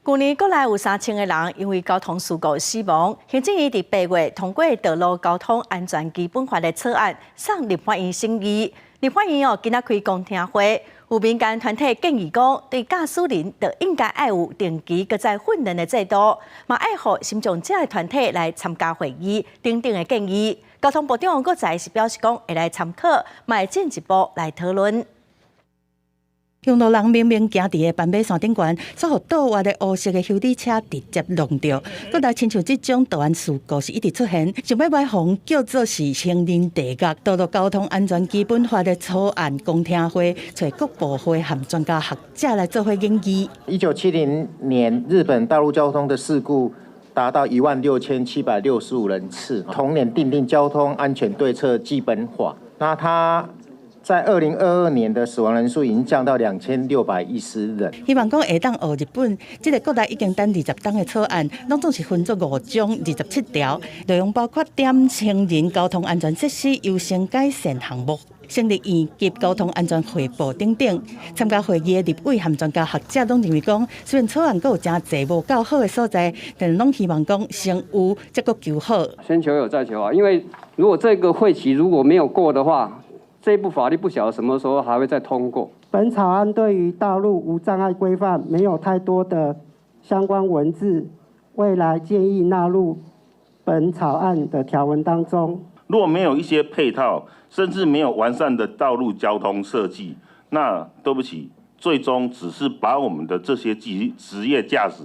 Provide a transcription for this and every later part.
去年国内有3000个人因为交通事故死亡。行政院伫8月通过《道路交通安全基本法》的草案，送立法院审议。立法院今仔开公听会，有民间团体建议讲，对驾驶人就应该要有定期搁再训练的制度，嘛爱互心脏者的团体来参加会议，等等的建议。交通部长搁再是表示讲，会来参考，嘛会进一步来讨论。用路人明明行伫个斑马线顶悬，却互倒滑的乌色的修理车直接弄着。搁来亲像这种道安事故是一直出现，想要买红叫做是行人地狱。道路交通安全基本法的草案公听会，找各部会和专家学者来做会研议。1970年日本道路交通的事故达到16765人次，同年订定交通安全对策基本法。那它在2022年的死亡人数已经降到2610人。希望讲下当学日本，这个国内已经等20档的草案，拢总是分作5章27条，内容包括点成人交通安全设施优先改善项目、成立院及交通安全汇报等等。参加会议的立委和专家学者拢认为讲，虽然草案还有真侪无够好的所在，但拢希望讲先有再个求好。先求有再求好，因为如果这个会期如果没有过的话，这部法律不晓得什么时候还会再通过。本草案对于道路无障碍规范没有太多的相关文字，未来建议纳入本草案的条文当中。如果没有一些配套，甚至没有完善的道路交通设计，那对不起，最终只是把我们的这些职业驾驶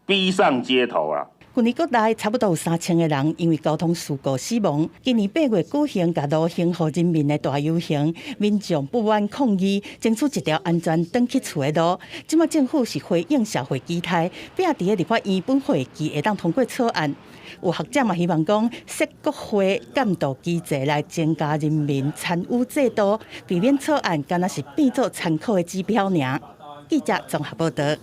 逼上街头啊！去年国内差不多有3000个人因为交通事故死亡。今年8月举行甲路行和人民的大游行，民众不满抗议，争取一条安全回去厝的路。即马政府是回应社会期待，并伫个立法院本会期会当通过草案。有学者嘛希望讲，设国会监督机制来增加人民参与制度，避免草案敢若是变作参考的指标尔。记者综合报道。